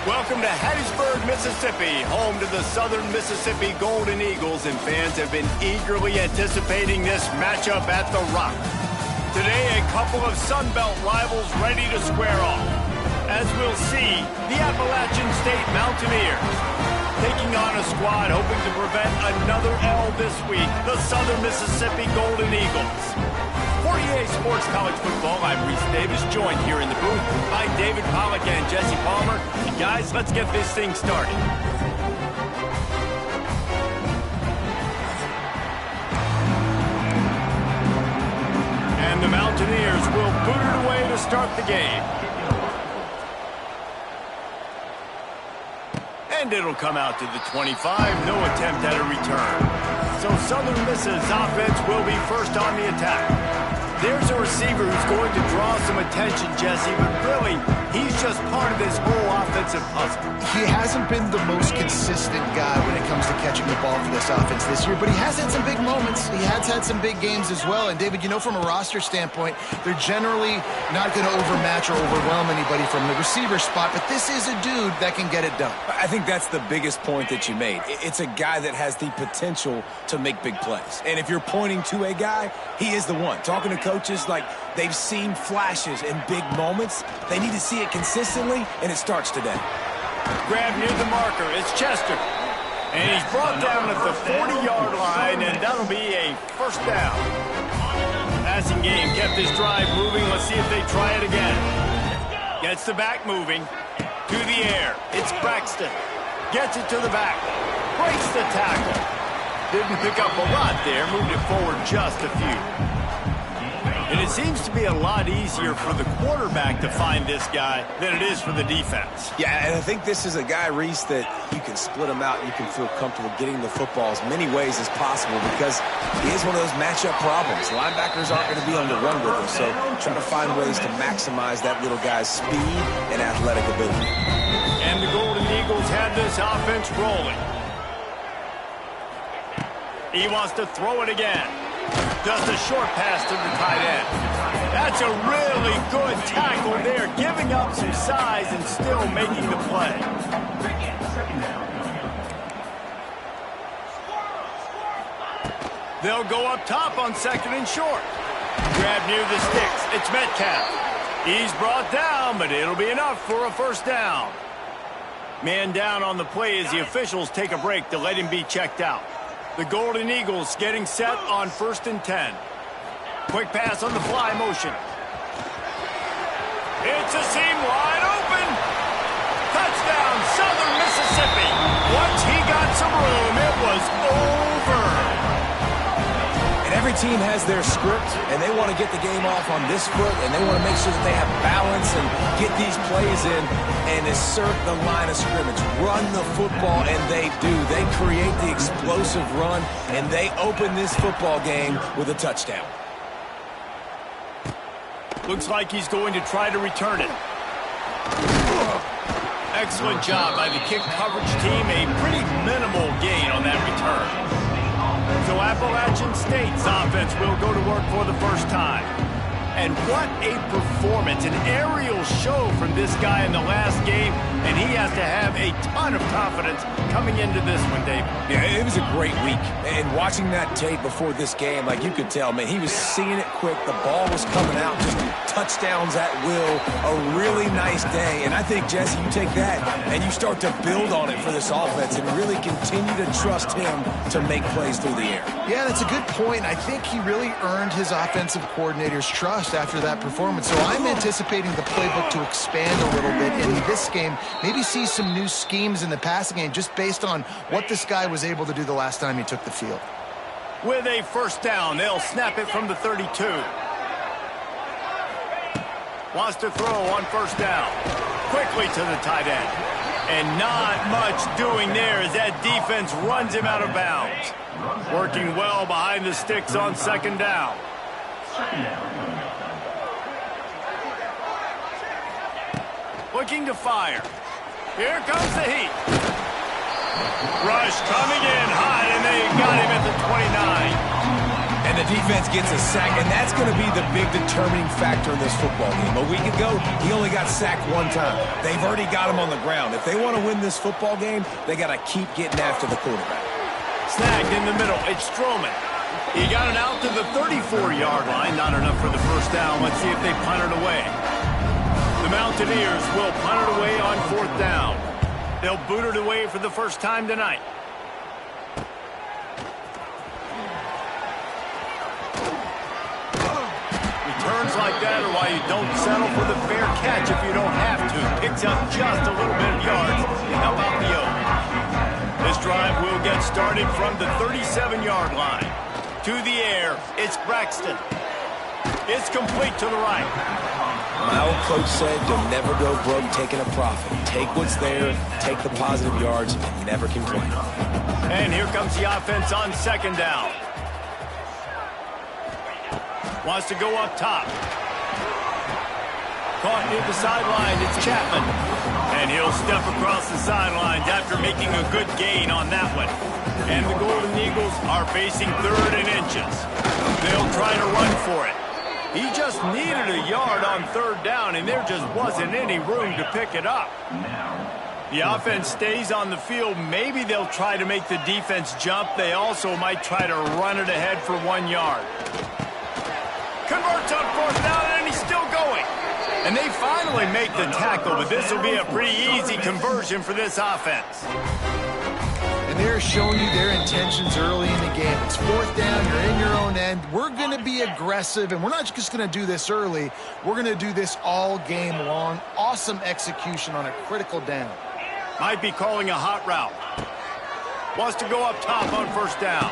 Welcome to Hattiesburg, Mississippi, home to the Southern Mississippi Golden Eagles, and fans have been eagerly anticipating this matchup at the Rock. Today, a couple of Sun Belt rivals ready to square off. As we'll see, the Appalachian State Mountaineers taking on a squad hoping to prevent another L this week, the Southern Mississippi Golden Eagles. For EA Sports College Football, I'm Reese Davis, joined here in the booth by David Pollack and Jesse Palmer. And guys, let's get this thing started. And the Mountaineers will boot it away to start the game. And it'll come out to the 25, no attempt at a return. So Southern Miss's offense will be first on the attack. There's a receiver who's going to draw some attention, Jesse, but really, he's just part of this whole offensive puzzle. He hasn't been the most consistent guy when it comes to catching the ball for this offense this year, but he has had some big moments. He has had some big games as well. And, David, you know, from a roster standpoint, they're generally not going to overmatch or overwhelm anybody from the receiver spot, but this is a dude that can get it done. I think that's the biggest point that you made. It's a guy that has the potential to make big plays. And if you're pointing to a guy, he is the one. Talking to coaches, like, they've seen flashes and big moments. They need to see it consistently, and it starts today. Grab near the marker. It's Chester. And he's brought down at the 40-yard line, and that'll be a first down. Passing game kept this drive moving. Let's see if they try it again. Gets the back moving. To the air. It's Braxton. Gets it to the back. Breaks the tackle. Didn't pick up a lot there. Moved it forward just a few. And it seems to be a lot easier for the quarterback to find this guy than it is for the defense. Yeah, and I think this is a guy, Reese, that you can split him out. You can feel comfortable getting the football as many ways as possible because he is one of those matchup problems. Linebackers aren't going to be on the run with him, so try to find ways to maximize that little guy's speed and athletic ability. And the Golden Eagles have this offense rolling. He wants to throw it again. Just a short pass to the tight end. That's a really good tackle there, giving up some size and still making the play. They'll go up top on second and short. Grab near the sticks. It's Metcalf. He's brought down, but it'll be enough for a first down. Man down on the play as the officials take a break to let him be checked out. The Golden Eagles getting set on 1st and 10. Quick pass on the fly motion. It's a seam wide open. Touchdown, Southern Mississippi. Once he got some room, it was over. And every team has their script, and they want to get the game off on this foot, and they want to make sure that they have balance and get these plays in and assert the line of scrimmage. Run the football, and they do. They create the explosive run, and they open this football game with a touchdown. Looks like he's going to try to return it. Excellent job by the kick coverage team. A pretty minimal gain on that return. So Appalachian State's offense will go to work for the first time. And what a performance, an aerial show from this guy in the last game, and he has to have a ton of confidence coming into this one, Dave. Yeah, it was a great week. And watching that tape before this game, like you could tell, man, he was seeing it quick. The ball was coming out, just touchdowns at will. A really nice day. And I think, Jesse, you take that and you start to build on it for this offense and really continue to trust him to make plays through the air. Yeah, that's a good point. I think he really earned his offensive coordinator's trust after that performance. So I'm anticipating the playbook to expand a little bit in this game. Maybe see some new schemes in the passing game just based on what this guy was able to do the last time he took the field. With a first down, they'll snap it from the 32. Wants to throw on first down. Quickly to the tight end. And not much doing there as that defense runs him out of bounds. Working well behind the sticks on second down. Looking to fire. Here comes the heat. Rush coming in hot, and they got him at the 29. And the defense gets a sack, and that's going to be the big determining factor in this football game. A week ago, he only got sacked one time. They've already got him on the ground. If they want to win this football game, they got to keep getting after the quarterback. Snagged in the middle. It's Strowman. He got it out to the 34-yard line. Not enough for the first down. Let's see if they punt it away. The Mountaineers will punt it away on 4th down. They'll boot it away for the first time tonight. Returns like that are why you don't settle for the fair catch if you don't have to. Picks up just a little bit of yards to help out the Oaks. This drive will get started from the 37-yard line. To the air, it's Braxton. It's complete to the right. My old coach said you'll never go broke taking a profit. Take what's there, take the positive yards, and never complain. And here comes the offense on 2nd down. Wants to go up top. Caught near the sideline, it's Chapman. And he'll step across the sidelines after making a good gain on that one. And the Golden Eagles are facing 3rd and inches. They'll try to run for it. He just needed a yard on 3rd down, and there just wasn't any room to pick it up. The offense stays on the field. Maybe they'll try to make the defense jump. They also might try to run it ahead for 1 yard. Converts on 4th down, and he's still going. And they finally make the tackle, but this will be a pretty easy conversion for this offense. And they're showing you their intentions early in the game. It's 4th down, you're in your own end. We're going to be aggressive, and we're not just going to do this early. We're going to do this all game long. Awesome execution on a critical down. Might be calling a hot route. Wants to go up top on 1st down.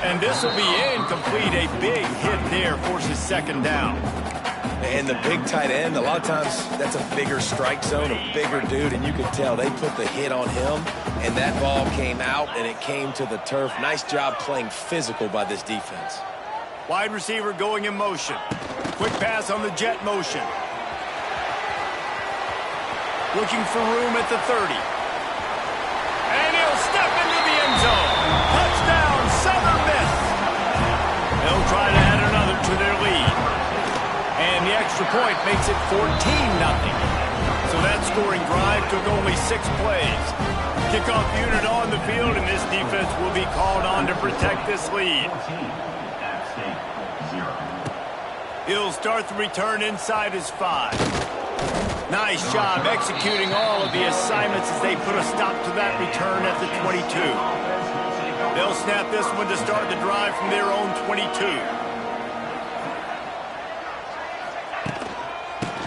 And this will be incomplete. A big hit there forces 2nd down. And the big tight end, a lot of times that's a bigger strike zone, a bigger dude, and you could tell they put the hit on him, and that ball came out, and it came to the turf. Nice job playing physical by this defense. Wide receiver going in motion. Quick pass on the jet motion. Looking for room at the 30. And he'll step into the end zone. Touchdown, Southern Miss. They'll try to add another to their lead. And the extra point makes it 14-0. So that scoring drive took only 6 plays. Kickoff unit on the field, and this defense will be called on to protect this lead. He'll start the return inside his 5. Nice job executing all of the assignments as they put a stop to that return at the 22. They'll snap this one to start the drive from their own 22.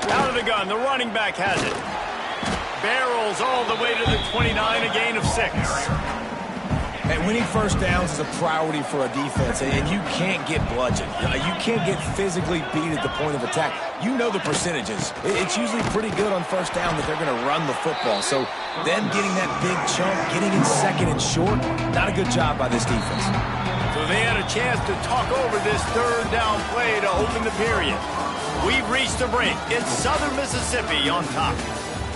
Out of the gun, the running back has it. Barrels all the way to the 29, a gain of 6. And winning 1st downs is a priority for a defense, and you can't get bludgeoned. You can't get physically beat at the point of attack. You know the percentages. It's usually pretty good on 1st down that they're going to run the football. So them getting that big chunk, getting in 2nd and short, not a good job by this defense. So they had a chance to talk over this 3rd down play to open the period. We've reached the break. It's Southern Mississippi on top.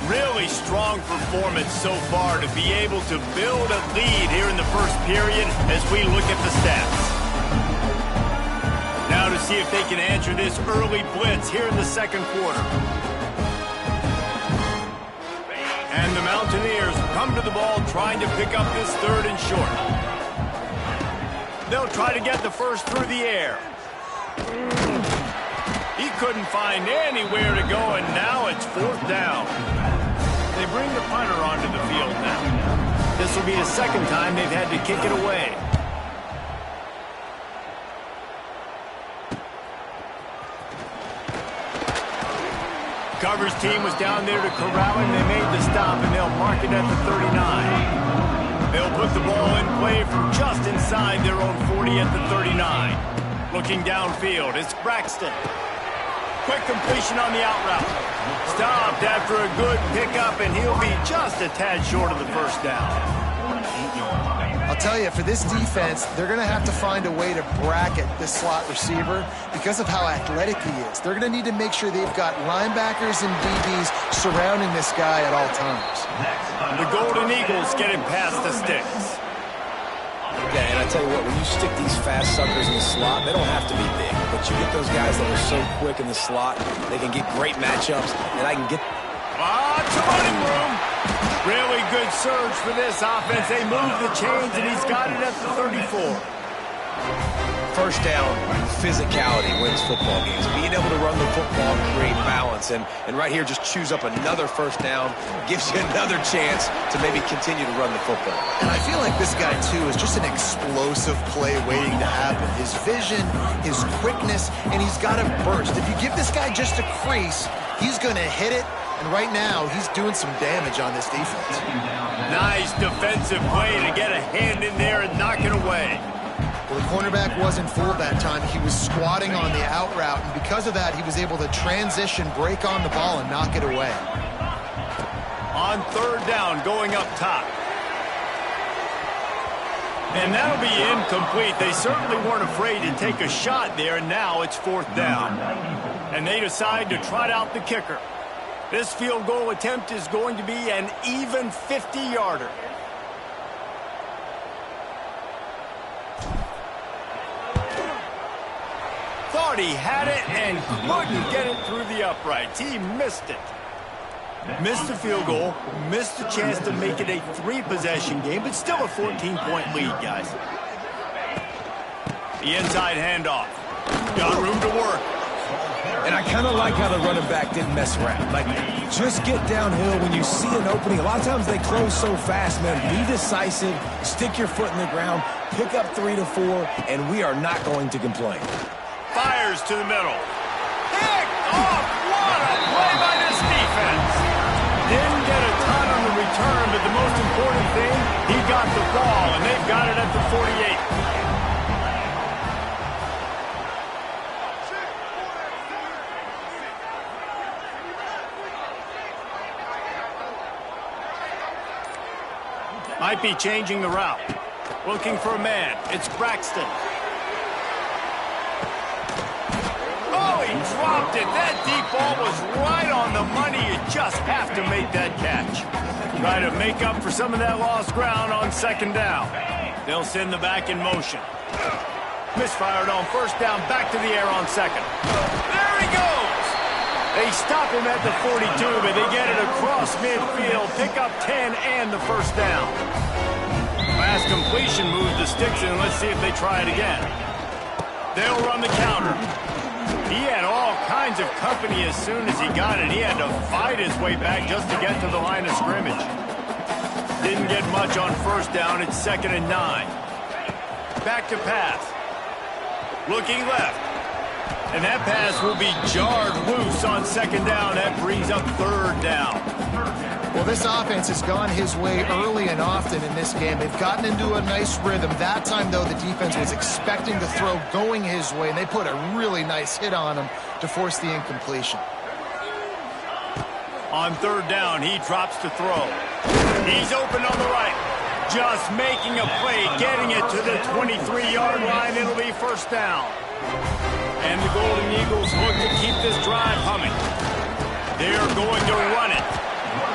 Really strong performance so far to be able to build a lead here in the 1st period as we look at the stats. Now to see if they can answer this early blitz here in the 2nd quarter. And the Mountaineers come to the ball trying to pick up this 3rd and short. They'll try to get the first through the air. He couldn't find anywhere to go, and now it's 4th down. They bring the punter onto the field now. This will be the 2nd time they've had to kick it away. Coverage team was down there to corral him. They made the stop, and they'll mark it at the 39. They'll put the ball in play from just inside their own 40 at the 39. Looking downfield, it's Braxton. Quick completion on the out route. Stopped after a good pickup, and he'll be just a tad short of the 1st down. I'll tell you, for this defense, they're going to have to find a way to bracket this slot receiver because of how athletic he is. They're going to need to make sure they've got linebackers and DBs surrounding this guy at all times. The Golden Eagles get him past the sticks. Yeah, and I tell you what, when you stick these fast suckers in the slot, they don't have to be big. But you get those guys that are so quick in the slot, they can get great matchups, and I can get... Lots of running room. Really good surge for this offense. They move the chains, and he's got it at the 34. First down, physicality wins football games. Being able to run the football, create balance, and right here just choose up another first down, gives you another chance to maybe continue to run the football. And I feel like this guy, too, is just an explosive play waiting to happen. His vision, his quickness, and he's got a burst. If you give this guy just a crease, he's going to hit it. And right now, he's doing some damage on this defense. Nice defensive play to get a hand in there and knock it away. Well, the cornerback wasn't fooled that time. He was squatting on the out route, and because of that, he was able to transition, break on the ball, and knock it away. On third down, going up top. And that'll be incomplete. They certainly weren't afraid to take a shot there, and now it's fourth down. And they decide to trot out the kicker. This field goal attempt is going to be an even 50-yarder. Thought he had it and couldn't get it through the uprights. He missed it. Missed the field goal, missed the chance to make it a 3-possession game, but still a 14-point lead, guys. The inside handoff. Got room to work. And I kind of like how the running back didn't mess around. Like, just get downhill when you see an opening. A lot of times they close so fast, man. Be decisive, stick your foot in the ground, pick up 3 to 4, and we are not going to complain. Fires to the middle. Picked off. What a play by this defense. Didn't get a ton on the return, but the most important thing, he got the ball, and they've got it at the 48. Might be changing the route. Looking for a man. It's Braxton. Oh, he dropped it. That deep ball was right on the money. You just have to make that catch. Try to make up for some of that lost ground on second down. They'll send the back in motion. Misfired on first down. Back to the air on second. There he goes. They stop him at the 42, but they get it across midfield. Pick up 10 and the first down. Fast completion moves the sticks in. Let's see if they try it again. They'll run the counter. He had all kinds of company as soon as he got it. He had to fight his way back just to get to the line of scrimmage. Didn't get much on first down. It's 2nd and 9. Back to pass. Looking left. And that pass will be jarred loose on second down. That brings up third down. Well, this offense has gone his way early and often in this game. They've gotten into a nice rhythm. That time, though, the defense was expecting the throw going his way, and they put a really nice hit on him to force the incompletion. On third down, he drops to throw. He's open on the right. Just making a play, getting it to the 23-yard line. It'll be first down. And the Golden Eagles look to keep this drive humming. They're going to run it.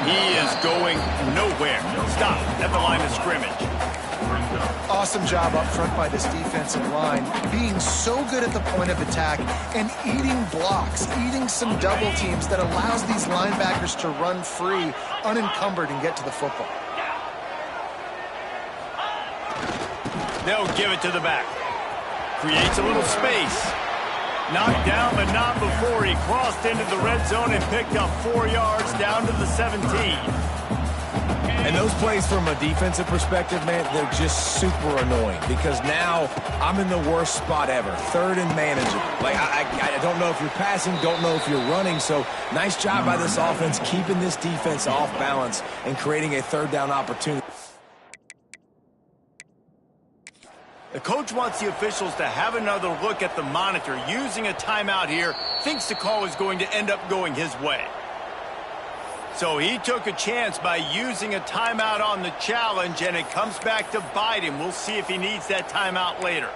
He is going nowhere. Stop at the line of scrimmage. Awesome job up front by this defensive line, being so good at the point of attack and eating blocks, eating some double teams that allows these linebackers to run free, unencumbered, and get to the football. They'll give it to the back. Creates a little space. Knocked down, but not before he crossed into the red zone and picked up 4 yards down to the 17. And those plays from a defensive perspective, man, they're just super annoying because now I'm in the worst spot ever, third and manageable. Like, I don't know if you're passing, don't know if you're running, so nice job by this offense keeping this defense off balance and creating a third down opportunity. The coach wants the officials to have another look at the monitor. Using a timeout here, thinks the call is going to end up going his way. So he took a chance by using a timeout on the challenge, and it comes back to bite him. We'll see if he needs that timeout later.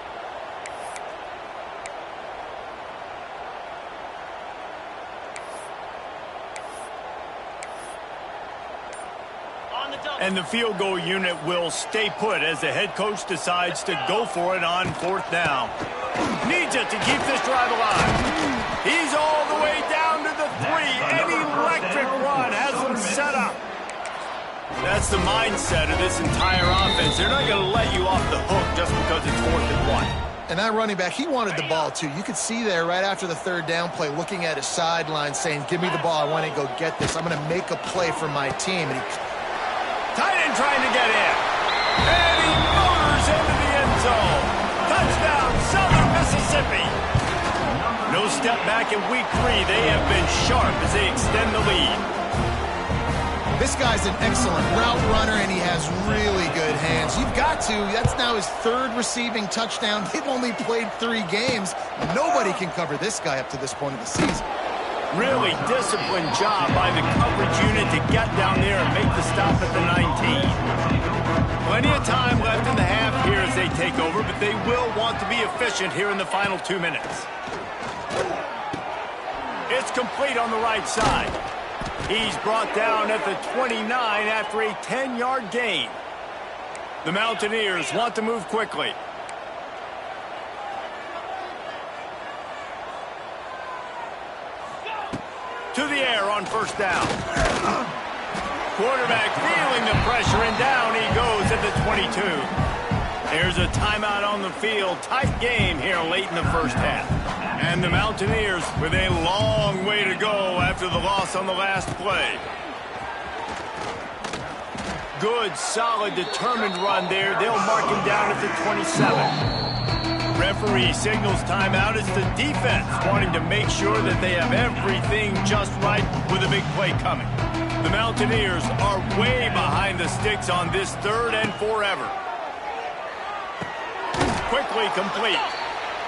On the And the field goal unit will stay put as the head coach decides to go for it on 4th down. Needs it to keep this drive alive. He's all the way down to the 3. An electric run has them set up. That's the mindset of this entire offense. They're not going to let you off the hook just because it's 4th and 1. And that running back, he wanted the ball too. You could see there right after the 3rd down play, looking at his sideline saying, give me the ball, I want to go get this. I'm going to make a play for my team. And tight end trying to get in. And he motors into the end zone. Touchdown, Southern Mississippi. No step back in week 3. They have been sharp as they extend the lead. This guy's an excellent route runner, and he has really good hands. You've got to. That's now his 3rd receiving touchdown. They've only played 3 games. Nobody can cover this guy up to this point of the season. Really disciplined job by the coverage unit to get down there and make the stop at the 19. Plenty of time left in the half here as they take over, but they will want to be efficient here in the final 2 minutes. It's complete on the right side. He's brought down at the 29 after a 10-yard gain. The Mountaineers want to move quickly. To the air on 1st down. Quarterback feeling the pressure, and down he goes at the 22. There's a timeout on the field. Tight game here late in the 1st half. And the Mountaineers with a long way to go after the loss on the last play. Good, solid, determined run there. They'll mark him down at the 27. Referee signals timeout. It's the defense wanting to make sure that they have everything just right with a big play coming. The Mountaineers are way behind the sticks on this 3rd and forever. Quickly complete.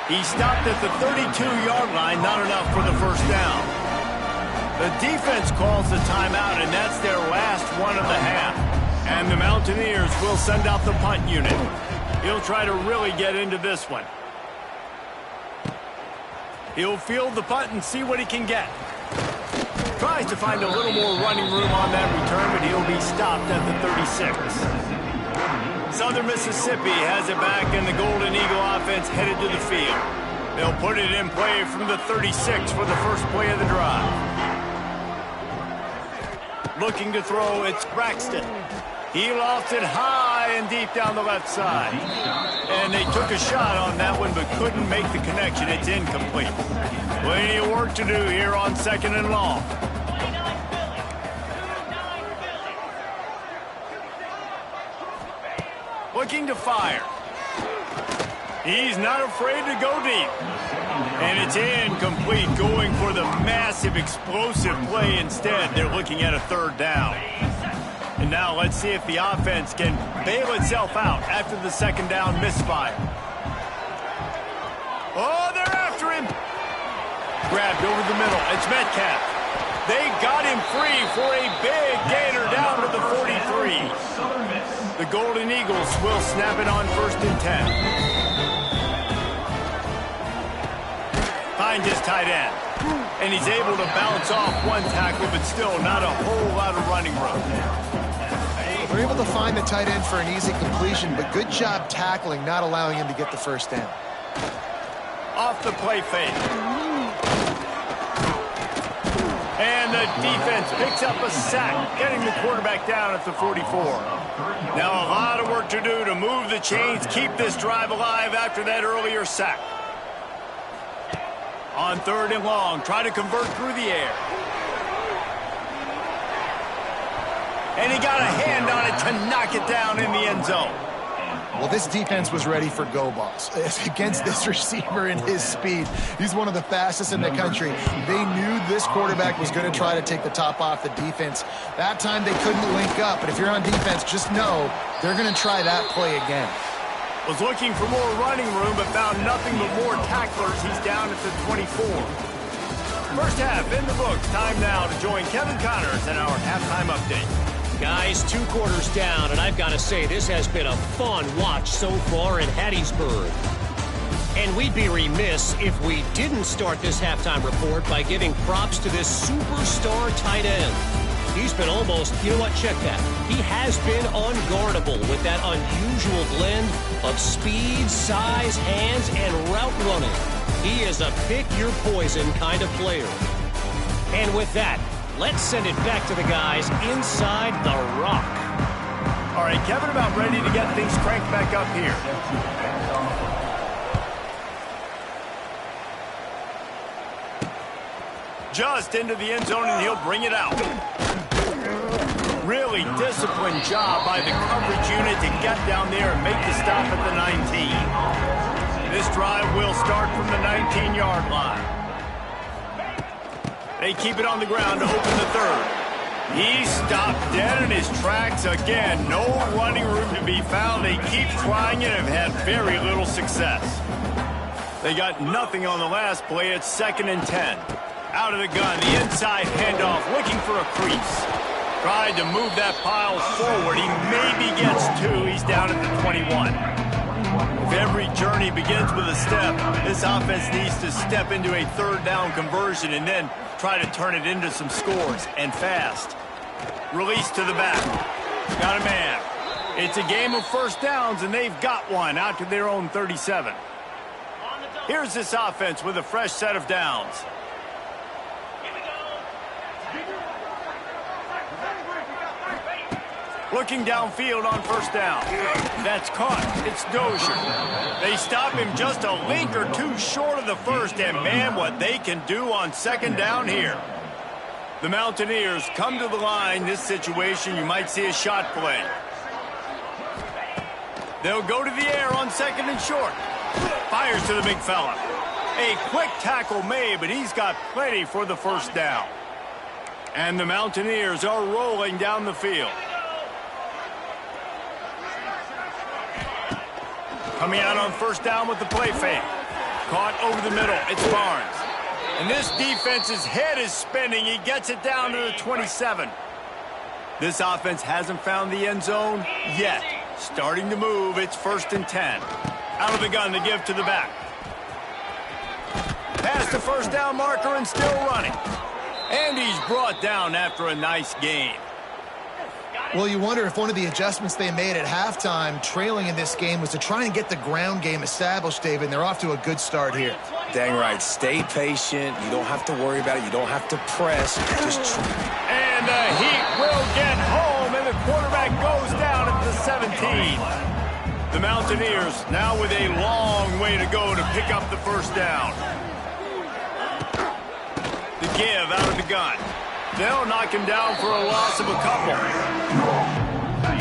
He stopped at the 32-yard line, not enough for the 1st down. The defense calls the timeout, and that's their last one of the half. And the Mountaineers will send out the punt unit. He'll try to really get into this one. He'll field the punt and see what he can get. Tries to find a little more running room on that return, but he'll be stopped at the 36. Southern Mississippi has it back, and the Golden Eagle offense headed to the field. They'll put it in play from the 36 for the first play of the drive. Looking to throw, it's Braxton. He lofts it high and deep down the left side. And they took a shot on that one, but couldn't make the connection. It's incomplete. Plenty of work to do here on 2nd and long. Looking to fire. He's not afraid to go deep. And it's incomplete, going for the massive explosive play instead. They're looking at a 3rd down. And now let's see if the offense can bail itself out after the 2nd down misfire. Oh, they're after him. Grabbed over the middle. It's Metcalf. They got him free for a big gainer down to the 43. The Golden Eagles will snap it on 1st and 10. Find his tight end. And he's able to bounce off one tackle, but still not a whole lot of running room. They're able to find the tight end for an easy completion, but good job tackling, not allowing him to get the 1st down. Off the play fake. And the defense picks up a sack, getting the quarterback down at the 44. Now a lot of work to do to move the chains, keep this drive alive after that earlier sack. On 3rd and long, try to convert through the air. And he got a hand on it to knock it down in the end zone. Well, this defense was ready for go balls against this receiver and his speed. He's one of the fastest in the country. They knew this quarterback was going to try to take the top off the defense. That time they couldn't link up, but if you're on defense, just know they're going to try that play again. Was looking for more running room, but found nothing but more tacklers. He's down at the 24. First half in the books. Time now to join Kevin Connors in our halftime update. Guys, 2 quarters down, and I've got to say, this has been a fun watch so far in Hattiesburg. And we'd be remiss if we didn't start this halftime report by giving props to this superstar tight end. He's been almost, you know what, check that. He has been unguardable with that unusual blend of speed, size, hands, and route running. He is a pick-your-poison kind of player. And with that, let's send it back to the guys inside the Rock. All right, Kevin, about ready to get things cranked back up here. Just into the end zone, and he'll bring it out. Really disciplined job by the coverage unit to get down there and make the stop at the 19. This drive will start from the 19-yard line. They keep it on the ground to open the third. He stopped dead in his tracks again. No running room to be found. They keep trying it and have had very little success. They got nothing on the last play. It's 2nd and 10. Out of the gun, the inside handoff, looking for a crease. Tried to move that pile forward. He maybe gets 2. He's down at the 21. If every journey begins with a step, this offense needs to step into a 3rd down conversion and then try to turn it into some scores, and fast. Release to the back. Got a man. It's a game of 1st downs, and they've got one out to their own 37. Here's this offense with a fresh set of downs. Looking downfield on 1st down. That's caught. It's Dozier. They stop him just a link or 2 short of the 1st, and man, what they can do on 2nd down here. The Mountaineers come to the line. This situation, you might see a shot play. They'll go to the air on 2nd and short. Fires to the big fella. A quick tackle made, but he's got plenty for the 1st down. And the Mountaineers are rolling down the field. Coming out on 1st down with the play fake. Caught over the middle. It's Barnes. And this defense's head is spinning. He gets it down to the 27. This offense hasn't found the end zone yet. Starting to move. It's 1st and 10. Out of the gun to give to the back. Past the 1st down marker and still running. And he's brought down after a nice gain. Well, you wonder if one of the adjustments they made at halftime, trailing in this game, was to try and get the ground game established, David, and they're off to a good start here. Dang right. Stay patient. You don't have to worry about it. You don't have to press. Just and the Heat will get home, and the quarterback goes down at the 17. The Mountaineers now with a long way to go to pick up the 1st down. The give out of the gun. They'll knock him down for a loss of a couple.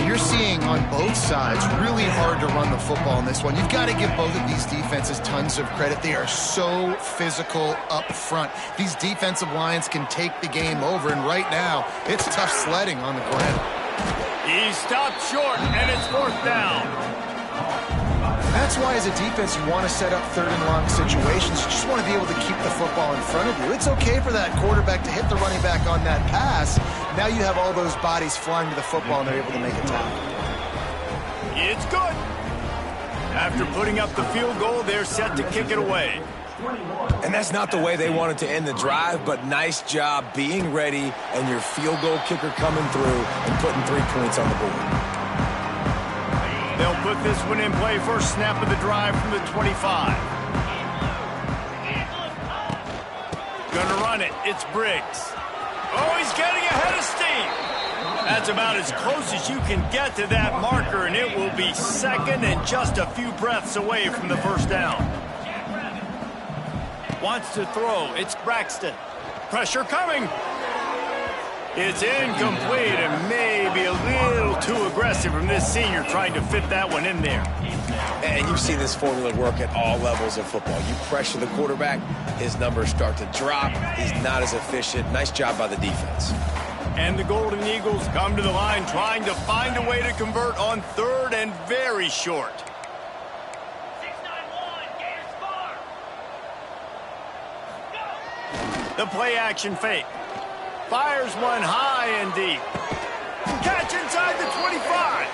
You're seeing on both sides really hard to run the football in this one. You've got to give both of these defenses tons of credit. They are so physical up front. These defensive lines can take the game over, and right now, it's tough sledding on the ground. He stopped short, and it's 4th down. That's why, as a defense, you want to set up 3rd and long situations. You just want to be able to keep the football in front of you. It's okay for that quarterback to hit the running back on that pass. Now you have all those bodies flying to the football, and they're able to make a tackle. It's good. After putting up the field goal, they're set to kick it away. And that's not the way they wanted to end the drive, but nice job being ready and your field goal kicker coming through and putting 3 points on the board. They'll put this one in play. First snap of the drive from the 25. Gonna run it. It's Briggs. Oh, he's getting ahead of steam. That's about as close as you can get to that marker, and it will be 2nd and just a few breaths away from the 1st down. Wants to throw. It's Braxton. Pressure coming. It's incomplete and maybe a little too aggressive from this senior trying to fit that one in there. And you've seen this formula work at all levels of football. You pressure the quarterback, his numbers start to drop. He's not as efficient. Nice job by the defense. And the Golden Eagles come to the line trying to find a way to convert on 3rd and very short. 6-9-1, Gators score. The play action fake. Fires one high and deep. Catch inside the 25.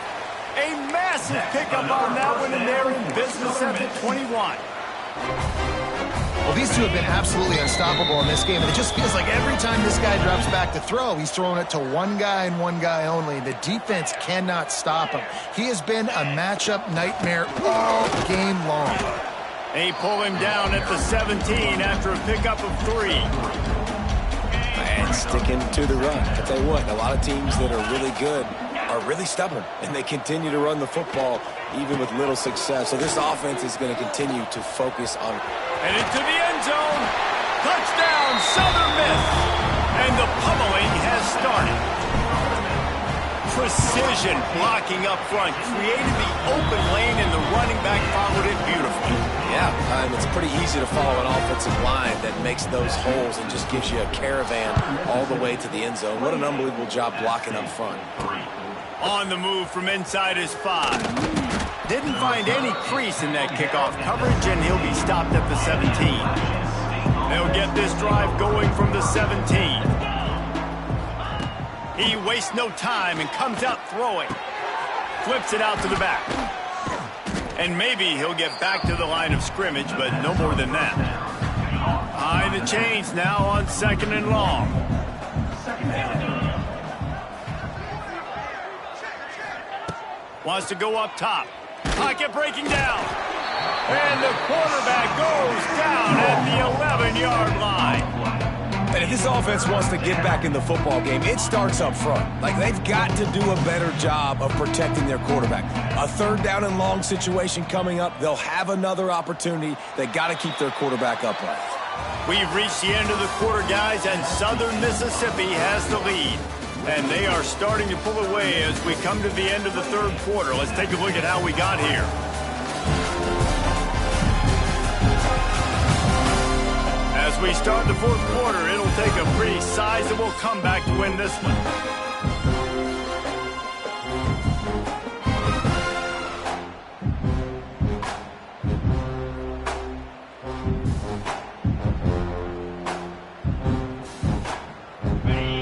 A massive pickup on that one, and they're in business at the 21. Well, these two have been absolutely unstoppable in this game, and it just feels like every time this guy drops back to throw, he's throwing it to one guy and one guy only. The defense cannot stop him. He has been a matchup nightmare all game long. They pull him down at the 17 after a pickup of 3. And sticking to the run. I tell you what, a lot of teams that are really good are really stubborn, and they continue to run the football even with little success. So this offense is going to continue to focus on. And into the end zone. Touchdown, Southern Miss. And the pummeling has started. Precision blocking up front created the open lane, and the running back followed it beautifully. Yeah, it's pretty easy to follow an offensive line that makes those holes and just gives you a caravan all the way to the end zone. What an unbelievable job blocking up front. On the move from inside his 5. Didn't find any crease in that kickoff coverage, and he'll be stopped at the 17. They'll get this drive going from the 17. He wastes no time and comes out throwing. Flips it out to the back. And maybe he'll get back to the line of scrimmage, but no more than that. High the chains now on 2nd and long. Wants to go up top. Pocket breaking down. And the quarterback goes down at the 11-yard line. And if this offense wants to get back in the football game, it starts up front. Like, they've got to do a better job of protecting their quarterback. A 3rd down and long situation coming up. They'll have another opportunity. They got to keep their quarterback upright. We've reached the end of the quarter, guys, and Southern Mississippi has the lead. And they are starting to pull away as we come to the end of the 3rd quarter. Let's take a look at how we got here. As we start the 4th quarter, it'll take a pretty sizable comeback to win this one.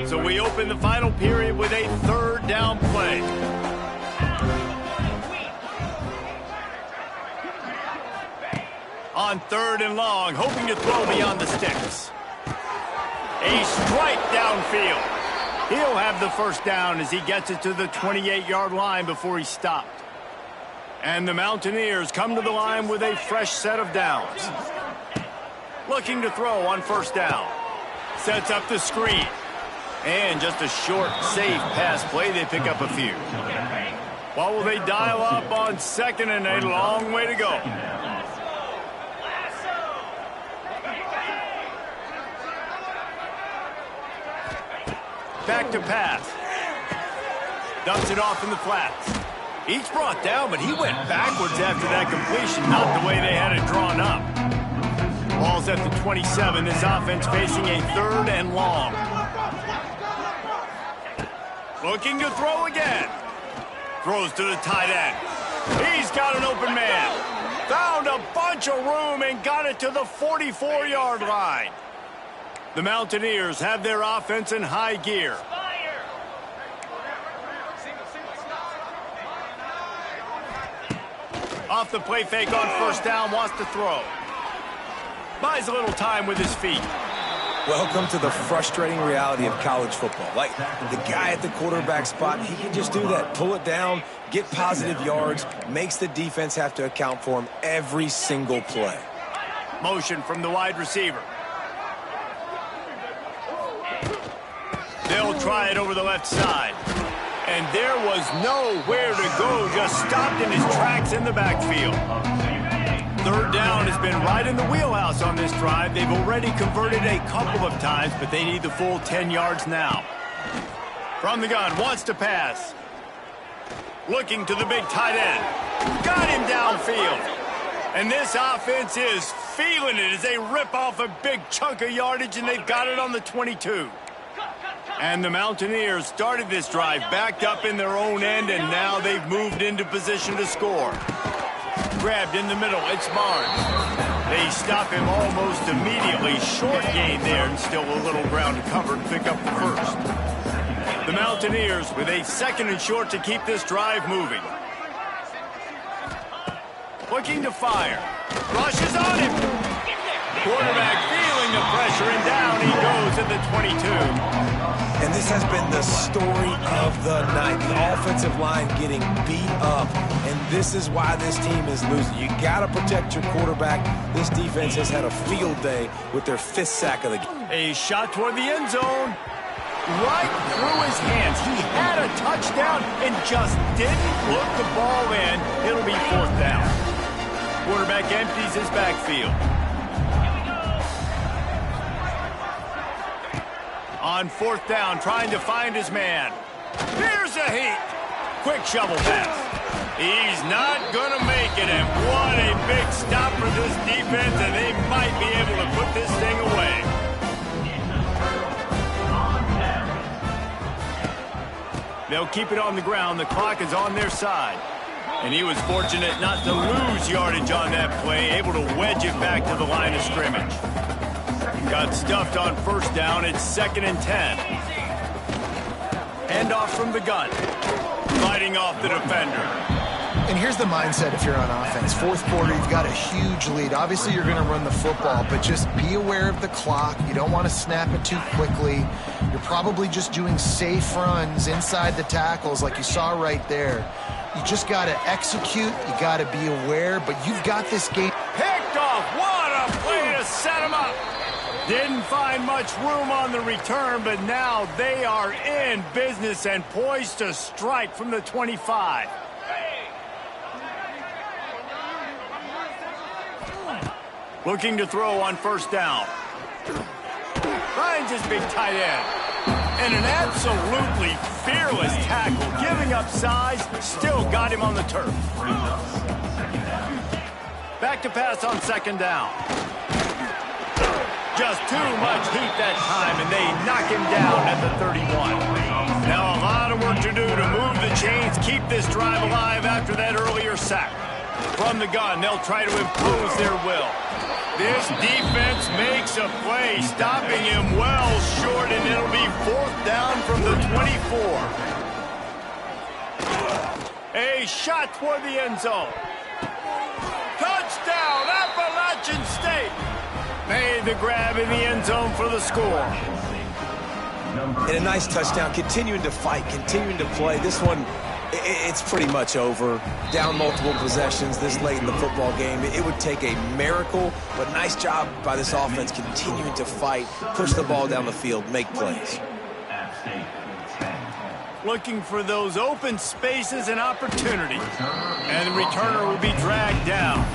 So we open the final period with a 3rd down play. On 3rd and long, hoping to throw beyond the sticks. A strike downfield. He'll have the 1st down as he gets it to the 28-yard line before he's stopped. And the Mountaineers come to the line with a fresh set of downs. Looking to throw on 1st down. Sets up the screen. And just a short, safe pass play. They pick up a few. What will they dial up on 2nd and a long way to go? Back to pass. Dumps it off in the flats. Each brought down, but he went backwards after that completion, not the way they had it drawn up. Ball's at the 27. This offense facing a 3rd and long. Looking to throw again. Throws to the tight end. He's got an open man. Found a bunch of room and got it to the 44-yard line. The Mountaineers have their offense in high gear. Off the play fake on 1st down, wants to throw. Buys a little time with his feet. Welcome to the frustrating reality of college football. Like, the guy at the quarterback spot, he can just do that. Pull it down, get positive yards, makes the defense have to account for him every single play. Motion from the wide receiver. They'll try it over the left side. And there was nowhere to go, just stopped in his tracks in the backfield. 3rd down has been right in the wheelhouse on this drive. They've already converted a couple of times, but they need the full 10 yards now. From the gun, wants to pass. Looking to the big tight end. Got him downfield. And this offense is feeling it as they rip off a big chunk of yardage, and they've got it on the 22. And the Mountaineers started this drive backed up in their own end, and now they've moved into position to score. Grabbed in the middle, it's Barnes. They stop him almost immediately. Short gain there, and still a little ground to cover to pick up the 1st. The Mountaineers with a 2nd and short to keep this drive moving. Looking to fire. Rushes on him. Quarterback feeling the pressure, and down he goes at the 22. And this has been the story of the night. The offensive line getting beat up, and this is why this team is losing. You got to protect your quarterback. This defense has had a field day with their 5th sack of the game. A shot toward the end zone. Right through his hands. He had a touchdown and just didn't look the ball in. It'll be 4th down. Quarterback empties his backfield. On 4th down, trying to find his man. Here's a heat. Quick shovel pass. He's not going to make it, and what a big stop for this defense, and they might be able to put this thing away. They'll keep it on the ground. The clock is on their side. And he was fortunate not to lose yardage on that play, able to wedge it back to the line of scrimmage. Got stuffed on 1st down. It's 2nd and 10. Hand off from the gun. Fighting off the defender. And here's the mindset if you're on offense. 4th quarter, you've got a huge lead. Obviously, you're going to run the football, but just be aware of the clock. You don't want to snap it too quickly. You're probably just doing safe runs inside the tackles like you saw right there. You just got to execute. You got to be aware, but you've got this game. Picked off. What a play to set him up. Didn't find much room on the return, but now they are in business and poised to strike from the 25. Looking to throw on 1st down. Finds his big tight end. And an absolutely fearless tackle. Giving up size, still got him on the turf. Back to pass on 2nd down. Just too much heat that time, and they knock him down at the 31. Now a lot of work to do to move the chains, keep this drive alive after that earlier sack. From the gun, they'll try to impose their will. This defense makes a play, stopping him well short, and it'll be 4th down from the 24. A shot toward the end zone. Touchdown, Appalachian State. Made the grab in the end zone for the score. And a nice touchdown, continuing to fight, continuing to play. This one, it's pretty much over. Down multiple possessions this late in the football game. It would take a miracle, but nice job by this offense continuing to fight, push the ball down the field, make plays. Looking for those open spaces and opportunities. And the returner will be dragged down.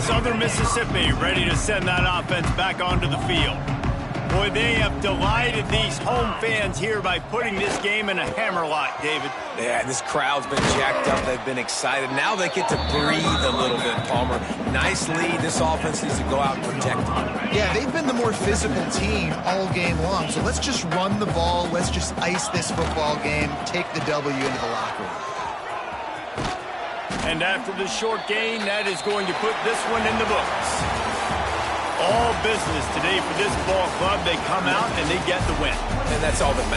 Southern Mississippi ready to send that offense back onto the field. Boy, they have delighted these home fans here by putting this game in a hammerlock, David. Yeah, this crowd's been jacked up. They've been excited. Now they get to breathe a little bit, Palmer. Nice lead. This offense needs to go out and protect them. Yeah, they've been the more physical team all game long. So let's just run the ball. Let's just ice this football game. Take the W into the locker room. And after the short gain, that is going to put this one in the books. All business today for this ball club. They come out and they get the win. And that's all that matters.